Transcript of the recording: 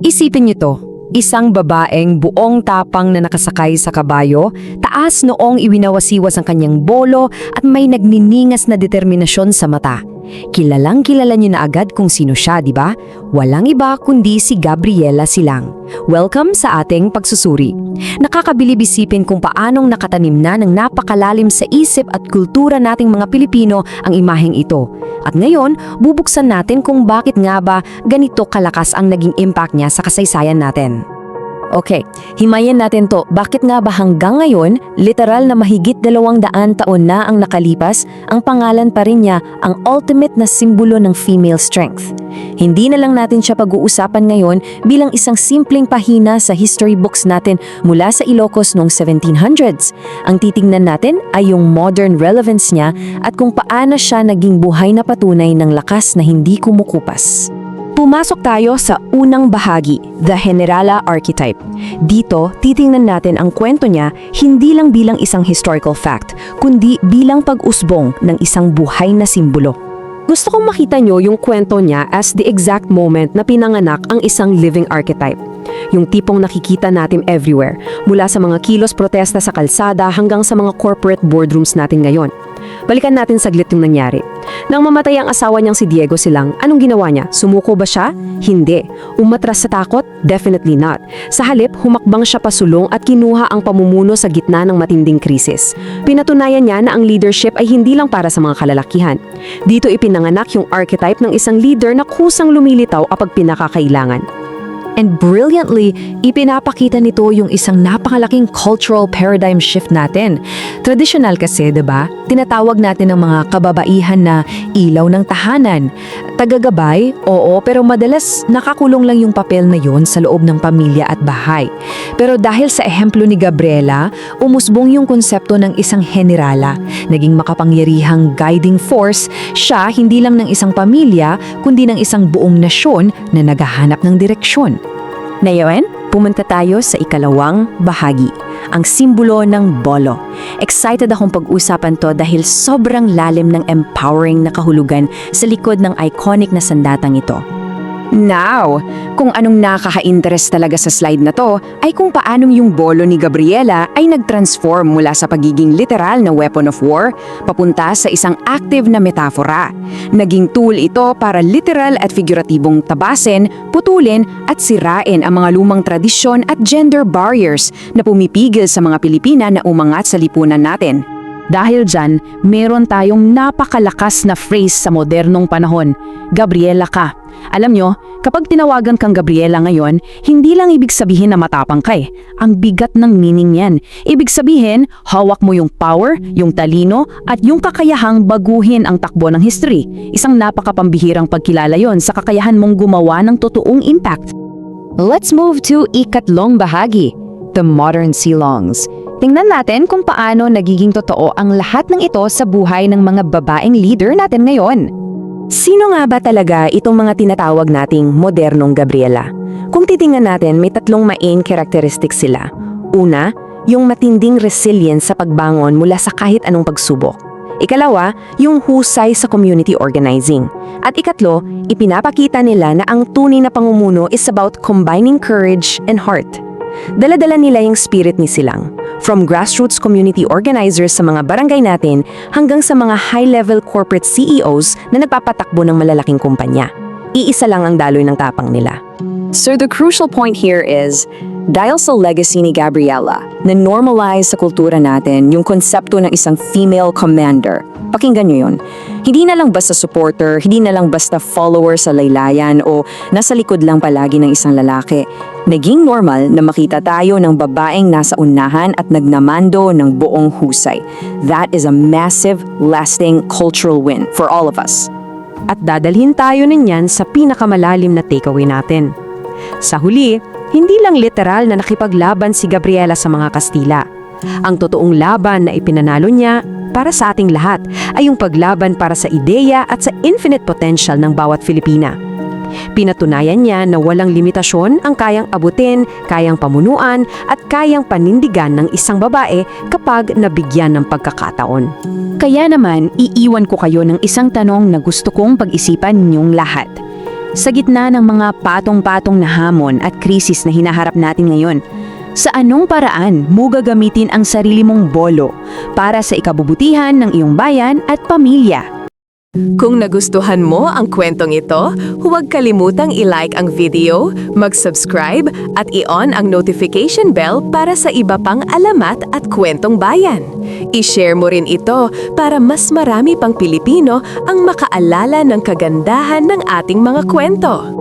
Isipin niyo to, isang babaeng buong tapang na nakasakay sa kabayo, taas noong iwinawasiwas ang kanyang bolo at may nagniningas na determinasyon sa mata. Kilalang kilala niyo na agad kung sino siya, di ba? Walang iba kundi si Gabriela Silang. Welcome sa ating pagsusuri. Nakakabilib isipin kung paanong nakatanim na ng napakalalim sa isip at kultura nating mga Pilipino ang imaheng ito. At ngayon, bubuksan natin kung bakit nga ba ganito kalakas ang naging impact niya sa kasaysayan natin. Okay, himayin natin to. Bakit nga ba hanggang ngayon, literal na mahigit 200 taon na ang nakalipas, ang pangalan pa rin niya ang ultimate na simbolo ng female strength? Hindi na lang natin siya pag-uusapan ngayon bilang isang simpleng pahina sa history books natin mula sa Ilocos noong 1700s. Ang titingnan natin ay yung modern relevance niya at kung paano siya naging buhay na patunay ng lakas na hindi kumukupas. Pumasok tayo sa unang bahagi, the Generala Archetype. Dito, titingnan natin ang kwento niya hindi lang bilang isang historical fact, kundi bilang pag-usbong ng isang buhay na simbolo. Gusto kong makita nyo yung kwento niya as the exact moment na pinanganak ang isang living archetype. Yung tipong nakikita natin everywhere, mula sa mga kilos protesta sa kalsada hanggang sa mga corporate boardrooms natin ngayon. Balikan natin saglit yung nangyari. Nang mamatay ang asawa niyang si Diego Silang, anong ginawa niya? Sumuko ba siya? Hindi. Umatras sa takot? Definitely not. Sa halip, humakbang siya pasulong at kinuha ang pamumuno sa gitna ng matinding krisis. Pinatunayan niya na ang leadership ay hindi lang para sa mga kalalakihan. Dito ipinanganak yung archetype ng isang leader na kusang lumilitaw kapag pinakakailangan. And brilliantly, ipinapakita nito yung isang napakalaking cultural paradigm shift natin. Traditional kasi, 'di ba? Tinatawag natin ng mga kababaihan na ilaw ng tahanan. Tagagabay, oo, pero madalas nakakulong lang yung papel na yon sa loob ng pamilya at bahay. Pero dahil sa ehemplo ni Gabriela, umusbong yung konsepto ng isang generala. Naging makapangyarihang guiding force, siya hindi lang ng isang pamilya, kundi ng isang buong nasyon na naghahanap ng direksyon. Ngayon, pumunta tayo sa ikalawang bahagi, ang simbolo ng bolo. Excited akong pag-usapan to dahil sobrang lalim ng empowering na kahulugan sa likod ng iconic na sandatang ito. Now, kung anong nakaka-interest talaga sa slide na to ay kung paanong yung bolo ni Gabriela ay nag-transform mula sa pagiging literal na weapon of war papunta sa isang active na metafora. Naging tool ito para literal at figuratibong tabasin, putulin at sirain ang mga lumang tradisyon at gender barriers na pumipigil sa mga Pilipina na umangat sa lipunan natin. Dahil dyan, meron tayong napakalakas na phrase sa modernong panahon, Gabriela ka. Alam nyo, kapag tinawagan kang Gabriela ngayon, hindi lang ibig sabihin na matapang ka eh. Ang bigat ng meaning yan. Ibig sabihin, hawak mo yung power, yung talino, at yung kakayahang baguhin ang takbo ng history. Isang napakapambihirang pagkilala yon sa kakayahan mong gumawa ng totoong impact. Let's move to ikatlong bahagi, the modern Silongs. Tingnan natin kung paano nagiging totoo ang lahat ng ito sa buhay ng mga babaeng leader natin ngayon. Sino nga ba talaga itong mga tinatawag nating modernong Gabriela? Kung titingnan natin, may tatlong main characteristics sila. Una, yung matinding resilience sa pagbangon mula sa kahit anong pagsubok. Ikalawa, yung husay sa community organizing. At ikatlo, ipinapakita nila na ang tunay na pamumuno is about combining courage and heart. Dala-dala nila yung spirit ni Silang. From grassroots community organizers sa mga barangay natin hanggang sa mga high-level corporate CEOs na nagpapatakbo ng malalaking kumpanya. Iisa lang ang daloy ng tapang nila. So the crucial point here is, dahil sa legacy ni Gabriela, na normalize sa kultura natin yung konsepto ng isang female commander. Pakinggan nyo yun. Hindi na lang basta supporter, hindi na lang basta follower sa laylayan o nasa likod lang palagi ng isang lalaki. Naging normal na makita tayo ng babaeng nasa unahan at nagnamando ng buong husay. That is a massive, lasting cultural win for all of us. At dadalhin tayo ninyan sa pinakamalalim na takeaway natin. Sa huli, hindi lang literal na nakipaglaban si Gabriela sa mga Kastila. Ang totoong laban na ipinanalo niya para sa ating lahat ay yung paglaban para sa ideya at sa infinite potential ng bawat Filipina. Pinatunayan niya na walang limitasyon ang kayang abutin, kayang pamunuan at kayang panindigan ng isang babae kapag nabigyan ng pagkakataon. Kaya naman, iiwan ko kayo ng isang tanong na gusto kong pag-isipan ninyong lahat. Sa gitna ng mga patong-patong na hamon at krisis na hinaharap natin ngayon, sa anong paraan mo gagamitin ang sarili mong bolo para sa ikabubutihan ng iyong bayan at pamilya? Kung nagustuhan mo ang kwentong ito, huwag kalimutang i-like ang video, mag-subscribe at i-on ang notification bell para sa iba pang alamat at kwentong bayan. I-share mo rin ito para mas marami pang Pilipino ang makaalala ng kagandahan ng ating mga kwento.